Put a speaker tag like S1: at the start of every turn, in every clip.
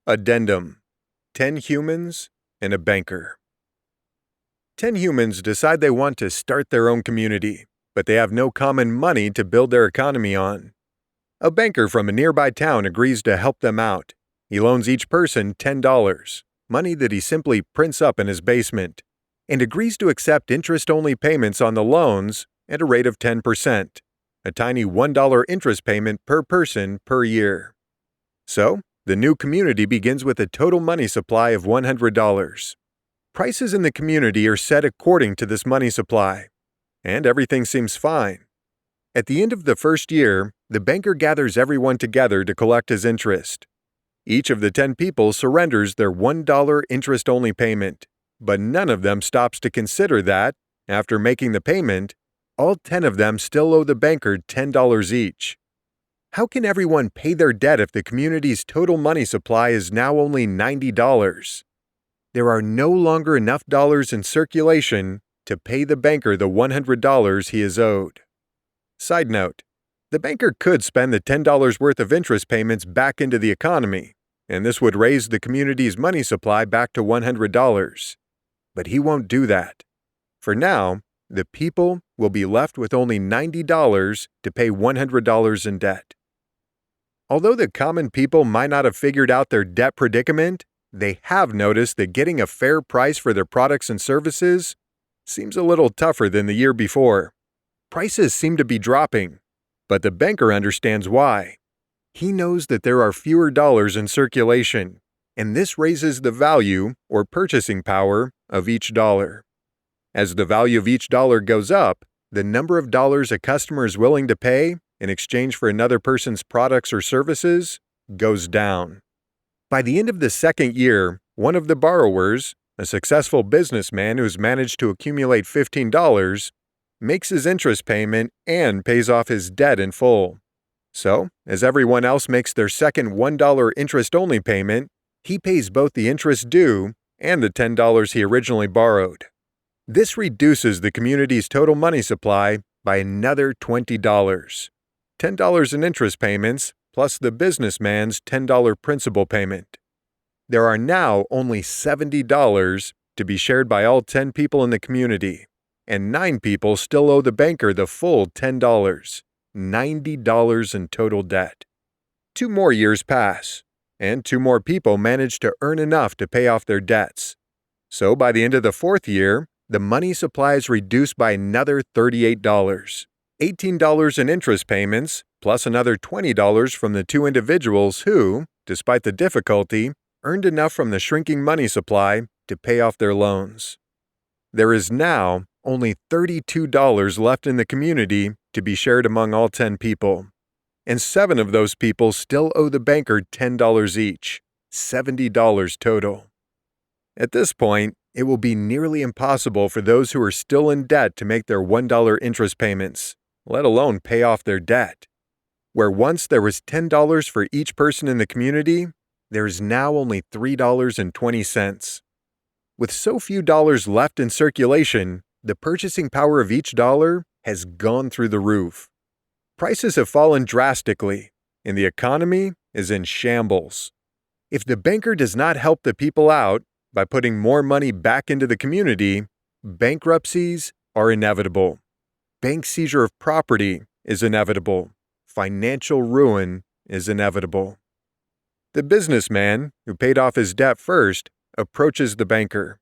S1: Addendum: 10 humans and a banker. 10 humans decide they want to start their own community, but they have no common money to build their economy on. A banker from a nearby town agrees to help them out. He loans each person $10, money that he simply prints up in his basement, and agrees to accept interest-only payments on the loans at a rate of 10%, a tiny $1 interest payment per person per year. So, the new community begins with a total money supply of $100. Prices in the community are set according to this money supply, and everything seems fine. At the end of the first year, the banker gathers everyone together to collect his interest. Each of the 10 people surrenders their $1 interest-only payment, but none of them stops to consider that, after making the payment, all 10 of them still owe the banker $10 each. How can everyone pay their debt if the community's total money supply is now only $90? There are no longer enough dollars in circulation to pay the banker the $100 he is owed. Side note: the banker could spend the $10 worth of interest payments back into the economy, and this would raise the community's money supply back to $100. But he won't do that. For now, the people will be left with only $90 to pay $100 in debt. Although the common people might not have figured out their debt predicament, they have noticed that getting a fair price for their products and services seems a little tougher than the year before. Prices seem to be dropping, but the banker understands why. He knows that there are fewer dollars in circulation, and this raises the value or purchasing power of each dollar. As the value of each dollar goes up, the number of dollars a customer is willing to pay in exchange for another person's products or services goes down. By the end of the second year, one of the borrowers, a successful businessman who's managed to accumulate $15, makes his interest payment and pays off his debt in full. So, as everyone else makes their second $1 interest-only payment, he pays both the interest due and the $10 he originally borrowed. This reduces the community's total money supply by another $20. $10 in interest payments, plus the businessman's $10 principal payment. There are now only $70 to be shared by all 10 people in the community, and 9 people still owe the banker the full $10, $90 in total debt. 2 more years pass, and 2 more people manage to earn enough to pay off their debts. So by the end of the 4th year, the money supply is reduced by another $38. $18 in interest payments, plus another $20 from the 2 individuals who, despite the difficulty, earned enough from the shrinking money supply to pay off their loans. There is now only $32 left in the community to be shared among all 10 people, and 7 of those people still owe the banker $10 each, $70 total. At this point, it will be nearly impossible for those who are still in debt to make their $1 interest payments, let alone pay off their debt. Where once there was $10 for each person in the community, there is now only $3.20. With so few dollars left in circulation, the purchasing power of each dollar has gone through the roof. Prices have fallen drastically, and the economy is in shambles. If the banker does not help the people out by putting more money back into the community, bankruptcies are inevitable. Bank seizure of property is inevitable. Financial ruin is inevitable. The businessman, who paid off his debt first, approaches the banker.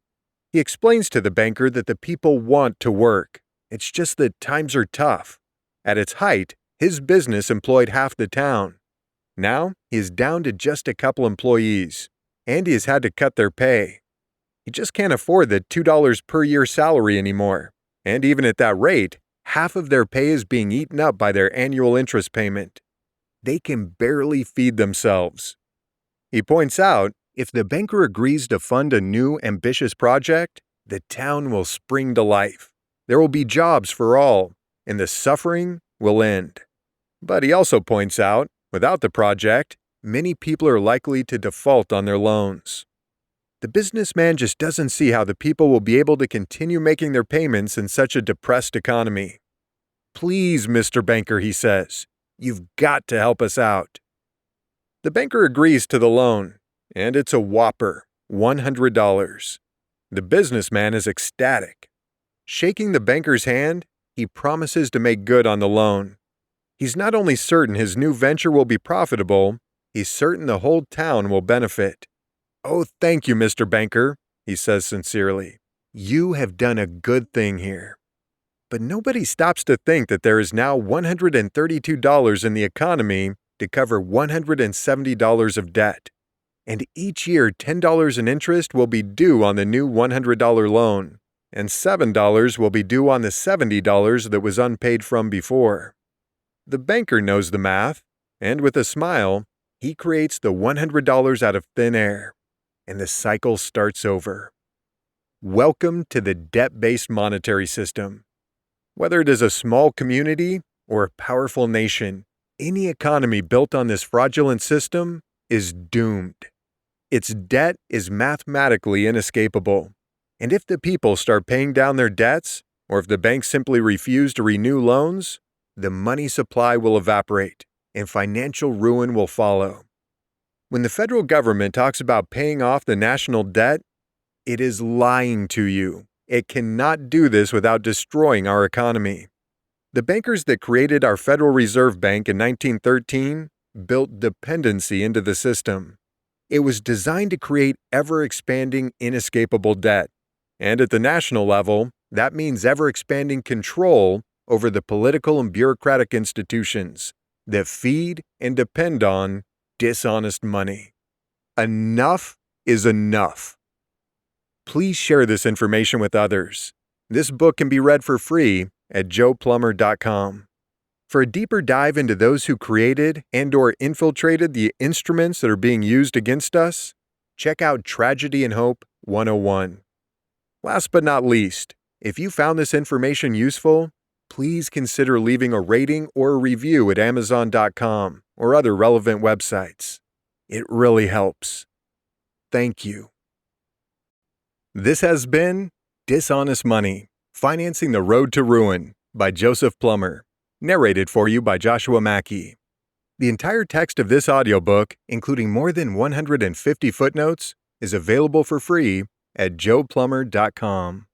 S1: He explains to the banker that the people want to work. It's just that times are tough. At its height, his business employed half the town. Now, he is down to just a couple employees, and he has had to cut their pay. He just can't afford the $2 per year salary anymore, and even at that rate, half of their pay is being eaten up by their annual interest payment. They can barely feed themselves. He points out, if the banker agrees to fund a new, ambitious project, the town will spring to life. There will be jobs for all, and the suffering will end. But he also points out, without the project, many people are likely to default on their loans. The businessman just doesn't see how the people will be able to continue making their payments in such a depressed economy. "Please, Mr. Banker," he says, "you've got to help us out." The banker agrees to the loan, And it's a whopper, $100. The businessman is ecstatic. Shaking the banker's hand, he promises to make good on the loan. He's not only certain his new venture will be profitable, he's certain the whole town will benefit. "Oh, thank you, Mr. Banker," he says sincerely. "You have done a good thing here." But nobody stops to think that there is now $132 in the economy to cover $170 of debt. And each year, $10 in interest will be due on the new $100 loan, and $7 will be due on the $70 that was unpaid from before. The banker knows the math, and with a smile, he creates the $100 out of thin air, and the cycle starts over. Welcome to the debt-based monetary system. Whether it is a small community or a powerful nation, any economy built on this fraudulent system is doomed. Its debt is mathematically inescapable, and if the people start paying down their debts, or if the banks simply refuse to renew loans, the money supply will evaporate, and financial ruin will follow. When the federal government talks about paying off the national debt, it is lying to you. It cannot do this without destroying our economy. The bankers that created our Federal Reserve Bank in 1913 built dependency into the system. It was designed to create ever-expanding, inescapable debt. And at the national level, that means ever-expanding control over the political and bureaucratic institutions that feed and depend on dishonest money. Enough is enough. Please share this information with others. This book can be read for free at joeplumber.com. For a deeper dive into those who created and/or infiltrated the instruments that are being used against us, check out Tragedy and Hope 101. Last but not least, if you found this information useful, please consider leaving a rating or a review at Amazon.com or other relevant websites. It really helps. Thank you. This has been Dishonest Money, Financing the Road to Ruin by Joseph Plummer, narrated for you by Joshua Mackey. The entire text of this audiobook, including more than 150 footnotes, is available for free at joeplumber.com.